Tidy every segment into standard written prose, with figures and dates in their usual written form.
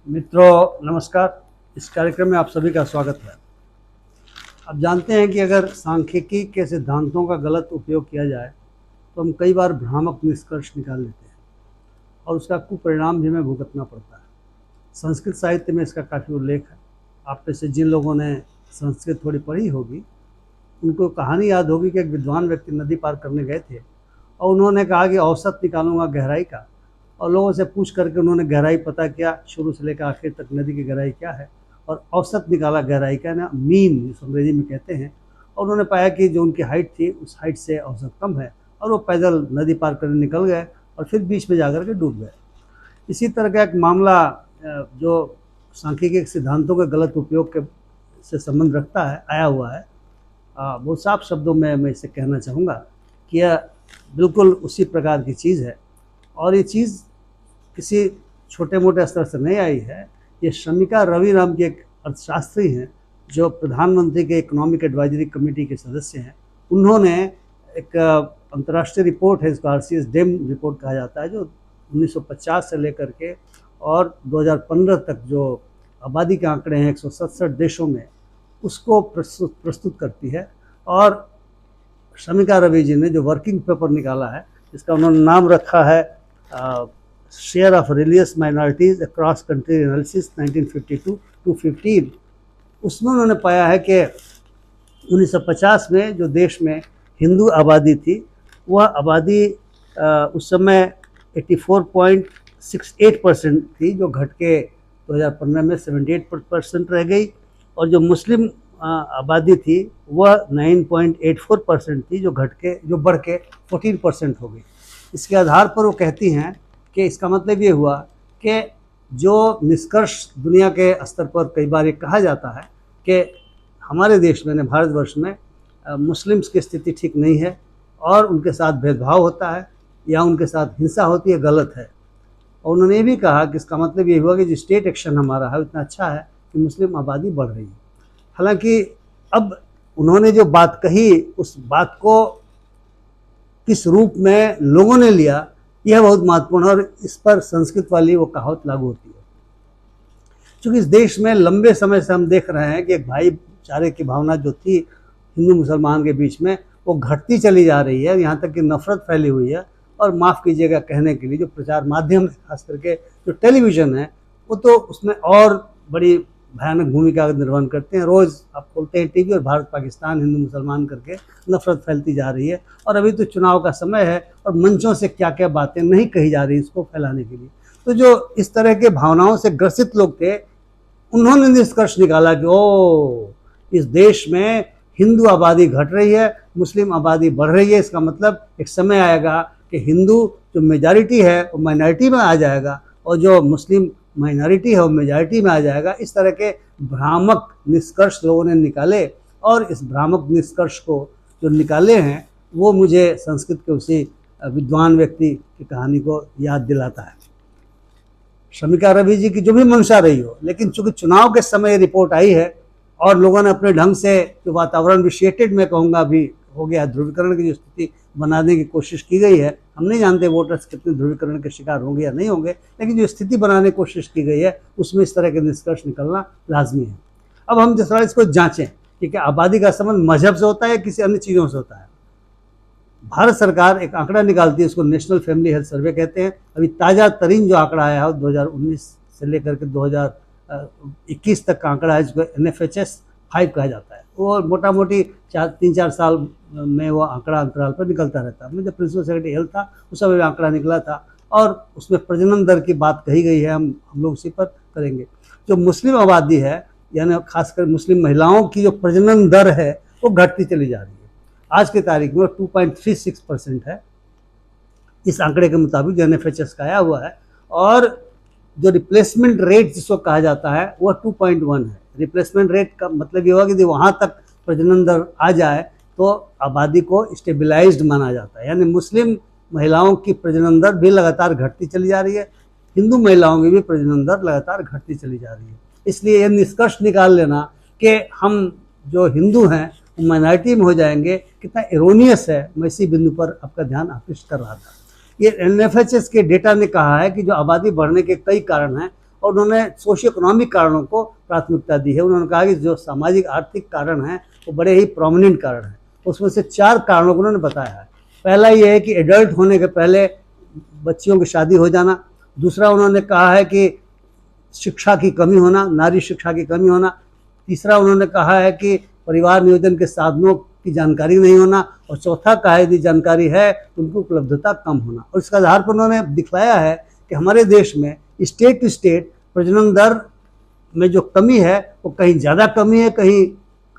मित्रों नमस्कार। इस कार्यक्रम में आप सभी का स्वागत है। आप जानते हैं कि अगर सांख्यिकी के सिद्धांतों का गलत उपयोग किया जाए तो हम कई बार भ्रामक निष्कर्ष निकाल लेते हैं और उसका कुपरिणाम भी हमें भुगतना पड़ता है। संस्कृत साहित्य में इसका काफ़ी उल्लेख है। आप में से जिन लोगों ने संस्कृत थोड़ी पढ़ी होगी उनको कहानी याद होगी कि एक विद्वान व्यक्ति नदी पार करने गए थे और उन्होंने कहा कि औसत निकालूंगा गहराई का, और लोगों से पूछ करके उन्होंने गहराई पता किया, शुरू से लेकर आखिर तक नदी की गहराई क्या है, और औसत निकाला गहराई का, ना मीन जिस अंग्रेजी में कहते हैं। और उन्होंने पाया कि जो उनकी हाइट थी उस हाइट से औसत कम है, और वो पैदल नदी पार करने निकल गए और फिर बीच में जाकर के डूब गए। इसी तरह का एक मामला जो सांख्यिकी सिद्धांतों के गलत उपयोग के से संबंध रखता है, आया हुआ है। बहुत साफ शब्दों में मैं इसे कहना चाहूँगा कि यह बिल्कुल उसी प्रकार की चीज़ है, और ये चीज़ किसी छोटे मोटे स्तर से नहीं आई है। ये शमिका रवि नाम के एक अर्थशास्त्री हैं जो प्रधानमंत्री के इकोनॉमिक एडवाइजरी कमेटी के सदस्य हैं। उन्होंने एक अंतर्राष्ट्रीय रिपोर्ट है, इसको आरसीएस डेम रिपोर्ट कहा जाता है, जो 1950 से लेकर के और 2015 तक जो आबादी के आंकड़े हैं 167 देशों में, उसको प्रस्तुत करती है। और शमिका रवि जी ने जो वर्किंग पेपर निकाला है, इसका उन्होंने नाम रखा है share of religious minorities across country analysis 1952 to 15। उसमें उन्होंने पाया है कि 1950 में जो देश में हिंदू आबादी थी, वह आबादी उस समय 84.68% थी, जो घट के 2015 में 78% रह गई। और जो मुस्लिम आबादी थी वह 9.84% थी, जो बढ़ के 14% हो गई। इसके आधार पर वो कहती हैं कि इसका मतलब ये हुआ कि जो निष्कर्ष दुनिया के स्तर पर कई बार ये कहा जाता है कि हमारे देश में, भारतवर्ष में मुस्लिम्स की स्थिति ठीक नहीं है और उनके साथ भेदभाव होता है या उनके साथ हिंसा होती है, गलत है। और उन्होंने ये भी कहा कि इसका मतलब ये हुआ कि जो स्टेट एक्शन हमारा है इतना अच्छा है कि मुस्लिम आबादी बढ़ रही है। हालांकि अब उन्होंने जो बात कही, उस बात को किस रूप में लोगों ने लिया, यह बहुत महत्वपूर्ण है, और इस पर संस्कृत वाली वो कहावत लागू होती है। क्योंकि इस देश में लंबे समय से हम देख रहे हैं कि एक भाईचारे की भावना जो थी हिंदू मुसलमान के बीच में, वो घटती चली जा रही है। यहाँ तक कि नफरत फैली हुई है। और माफ़ कीजिएगा कहने के लिए, जो प्रचार माध्यम है, खास करके जो टेलीविज़न है, वो तो उसमें और बड़ी भयानक भूमिका निर्वहन करते हैं। रोज़ आप खोलते हैं टीवी और भारत पाकिस्तान, हिंदू मुसलमान करके नफरत फैलती जा रही है। और अभी तो चुनाव का समय है और मंचों से क्या क्या बातें नहीं कही जा रही इसको फैलाने के लिए। तो जो इस तरह के भावनाओं से ग्रसित लोग थे, उन्होंने निष्कर्ष निकाला कि ओ, इस देश में हिंदू आबादी घट रही है, मुस्लिम आबादी बढ़ रही है। इसका मतलब एक समय आएगा कि हिंदू जो मेजॉरिटी है वो माइनॉरिटी में आ जाएगा, और जो मुस्लिम माइनॉरिटी है वो मेजॉरिटी में आ जाएगा। इस तरह के भ्रामक निष्कर्ष लोगों ने निकाले, और इस भ्रामक निष्कर्ष को जो निकाले हैं वो मुझे संस्कृत के उसी विद्वान व्यक्ति की कहानी को याद दिलाता है। शमिका रवि जी की जो भी मंशा रही हो, लेकिन चूंकि चुनाव के समय रिपोर्ट आई है और लोगों ने अपने ढंग से जो वातावरण विशेटेड, मैं कहूँगा अभी हो गया, ध्रुवीकरण की जो स्थिति बनाने की कोशिश की गई है। हम नहीं जानते वोटर्स कितने ध्रुवीकरण के शिकार होंगे या नहीं होंगे, लेकिन जो स्थिति बनाने की कोशिश की गई है उसमें इस तरह के निष्कर्ष निकलना लाजमी है। अब हम जिस तरह इसको जांचें कि क्या आबादी का संबंध मजहब से होता है या किसी अन्य चीज़ों से होता है। भारत सरकार एक आंकड़ा निकालती है, उसको नेशनल फैमिली हेल्थ सर्वे कहते हैं। अभी ताज़ा तरीन जो आंकड़ा आया है 2019 से लेकर के 2021 तक का आंकड़ा है, जिसको NFHS 5 कहा जाता है। वो मोटा मोटी 3-4 साल में वो आंकड़ा अंतराल पर निकलता रहता है। मैं जब प्रिंसिपल सेक्रेटरी हेल्थ था उस समय आंकड़ा निकला था, और उसमें प्रजनन दर की बात कही गई है। हम लोग उसी पर करेंगे। जो मुस्लिम आबादी है, यानी खासकर मुस्लिम महिलाओं की जो प्रजनन दर है वो घटती चली जा रही है। आज की तारीख में 2.36% है इस आंकड़े के मुताबिक, जो NFHS का आया हुआ है। और जो रिप्लेसमेंट रेट जिसको कहा जाता है वह 2.1 है। रिप्लेसमेंट रेट का मतलब ये हुआ कि वहाँ तक प्रजनन दर आ जाए तो आबादी को स्टेबलाइज्ड माना जाता है। यानी मुस्लिम महिलाओं की प्रजनन दर भी लगातार घटती चली जा रही है, हिंदू महिलाओं की भी प्रजनन दर लगातार घटती चली जा रही है। इसलिए यह निष्कर्ष निकाल लेना कि हम जो हिंदू हैं वो माइनॉरिटी में हो जाएंगे, कितना एरोनियस है। मैं इसी बिंदु पर आपका ध्यान आकृष्ट कर रहा था। ये NFHS के डेटा ने कहा है कि जो आबादी बढ़ने के कई कारण हैं, और उन्होंने सोशियो इकोनॉमिक कारणों को प्राथमिकता दी है। उन्होंने कहा कि जो सामाजिक आर्थिक कारण हैं वो बड़े ही प्रोमिनेंट कारण हैं। उसमें से 4 कारणों को उन्होंने बताया है। पहला ये है कि एडल्ट होने के पहले बच्चियों की शादी हो जाना। दूसरा उन्होंने कहा है कि शिक्षा की कमी होना, नारी शिक्षा की कमी होना। तीसरा उन्होंने कहा है कि परिवार नियोजन के साधनों की जानकारी नहीं होना। और चौथा कहा है यदि जानकारी है तो उनकी उपलब्धता कम होना। और इसके आधार पर उन्होंने दिखलाया है कि हमारे देश में स्टेट टू स्टेट प्रजनन दर में जो कमी है वो कहीं ज़्यादा कमी है, कहीं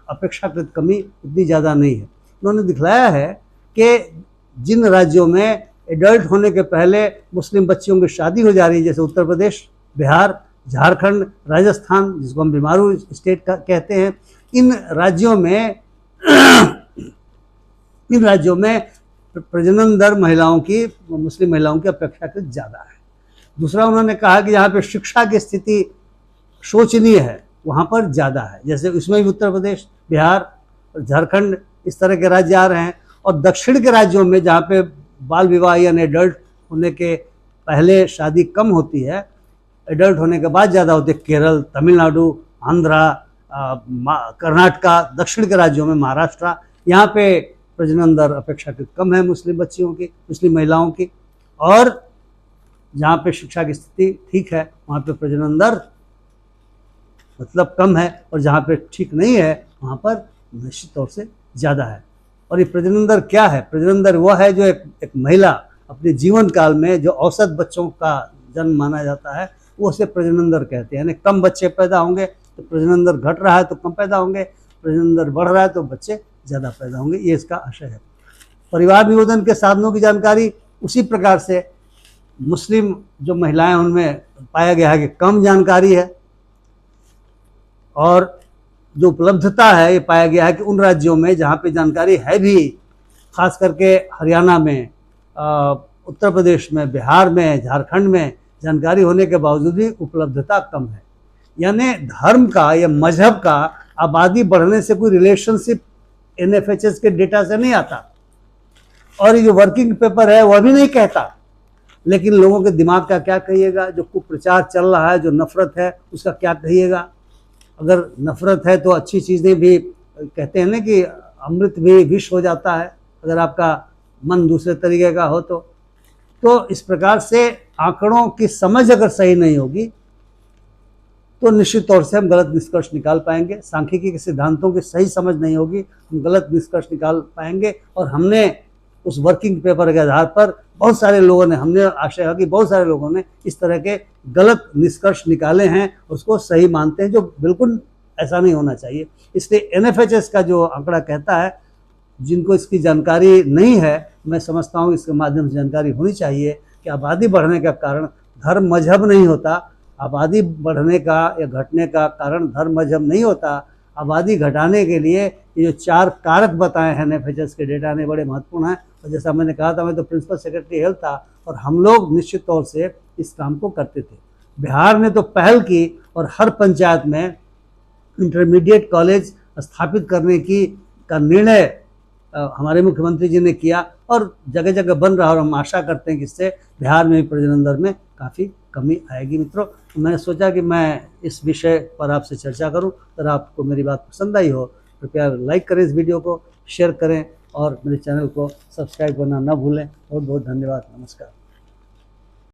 अपेक्षाकृत कमी उतनी ज़्यादा नहीं है। उन्होंने दिखलाया है कि जिन राज्यों में एडल्ट होने के पहले मुस्लिम बच्चियों की शादी हो जा रही है, जैसे उत्तर प्रदेश, बिहार, झारखंड, राजस्थान, जिसको हम बीमारू स्टेट कहते हैं, इन राज्यों में प्रजनन दर महिलाओं की, मुस्लिम महिलाओं की अपेक्षाकृत ज़्यादा है। दूसरा उन्होंने कहा कि जहाँ पे शिक्षा की स्थिति शोचनीय है वहाँ पर ज़्यादा है, जैसे इसमें भी उत्तर प्रदेश, बिहार, झारखंड इस तरह के राज्य आ रहे हैं। और दक्षिण के राज्यों में जहाँ पे बाल विवाह यानी एडल्ट होने के पहले शादी कम होती है, एडल्ट होने के बाद ज़्यादा होती है, केरल, तमिलनाडु, आंध्रा, कर्नाटका, दक्षिण के राज्यों में महाराष्ट्र, यहाँ पे प्रजनन दर अपेक्षाकृत कम है मुस्लिम बच्चियों की, मुस्लिम महिलाओं की। और जहाँ पे शिक्षा की स्थिति ठीक है वहाँ पे प्रजनन दर मतलब कम है, और जहाँ पे ठीक नहीं है वहाँ पर निश्चित तौर से ज़्यादा है। और ये प्रजनन दर क्या है? प्रजनन दर वह है जो एक महिला अपने जीवन काल में जो औसत बच्चों का जन्म माना जाता है वो उसे प्रजनन दर कहते हैं। यानी कम बच्चे पैदा होंगे तो प्रजनन दर घट रहा है तो कम पैदा होंगे, प्रजनन दर बढ़ रहा है तो बच्चे ज़्यादा पैदा होंगे, ये इसका आशय है। परिवार नियोजन के साधनों की जानकारी उसी प्रकार से मुस्लिम जो महिलाएं उनमें पाया गया है कि कम जानकारी है, और जो उपलब्धता है ये पाया गया है कि उन राज्यों में जहाँ पे जानकारी है भी, खास करके हरियाणा में, उत्तर प्रदेश में, बिहार में, झारखंड में जानकारी होने के बावजूद भी उपलब्धता कम है। यानी धर्म का या मजहब का आबादी बढ़ने से कोई रिलेशनशिप NFHS के डेटा से नहीं आता, और ये जो वर्किंग पेपर है वह भी नहीं कहता। लेकिन लोगों के दिमाग का क्या कहिएगा? जो कुप्रचार चल रहा है, जो नफरत है, उसका क्या कहिएगा? अगर नफरत है तो अच्छी चीज़ें भी, कहते हैं ना कि अमृत भी विष हो जाता है अगर आपका मन दूसरे तरीके का हो तो इस प्रकार से आंकड़ों की समझ अगर सही नहीं होगी तो निश्चित तौर से हम गलत निष्कर्ष निकाल पाएंगे। सांख्यिकी के सिद्धांतों की सही समझ नहीं होगी, हम गलत निष्कर्ष निकाल पाएंगे। और हमने उस वर्किंग पेपर के आधार पर बहुत सारे लोगों ने, हमने आशा है कि बहुत सारे लोगों ने इस तरह के गलत निष्कर्ष निकाले हैं, उसको सही मानते हैं, जो बिल्कुल ऐसा नहीं होना चाहिए। इसलिए NFHS का जो आंकड़ा कहता है, जिनको इसकी जानकारी नहीं है, मैं समझता हूँ इसके माध्यम से जानकारी होनी चाहिए कि आबादी बढ़ने का कारण धर्म मजहब नहीं होता। आबादी बढ़ने का या घटने का कारण धर्म मजहब नहीं होता। आबादी घटाने के लिए ये जो 4 कारक बताए हैं NFHS के डेटा ने, बड़े महत्वपूर्ण हैं। और जैसा मैंने कहा था, मैं तो प्रिंसिपल सेक्रेटरी हेल्थ था और हम लोग निश्चित तौर से इस काम को करते थे। बिहार ने तो पहल की और हर पंचायत में इंटरमीडिएट कॉलेज स्थापित करने का निर्णय हमारे मुख्यमंत्री जी ने किया, और जगह जगह बन रहा। और हम आशा करते हैं कि इससे बिहार में भी प्रजनन दर में काफ़ी कमी आएगी। मित्रों, मैंने सोचा कि मैं इस विषय पर आपसे चर्चा करूं। अगर आपको मेरी बात पसंद आई हो कृपया लाइक करें इस वीडियो को, शेयर करें और मेरे चैनल को सब्सक्राइब करना ना भूलें। बहुत बहुत धन्यवाद। नमस्कार।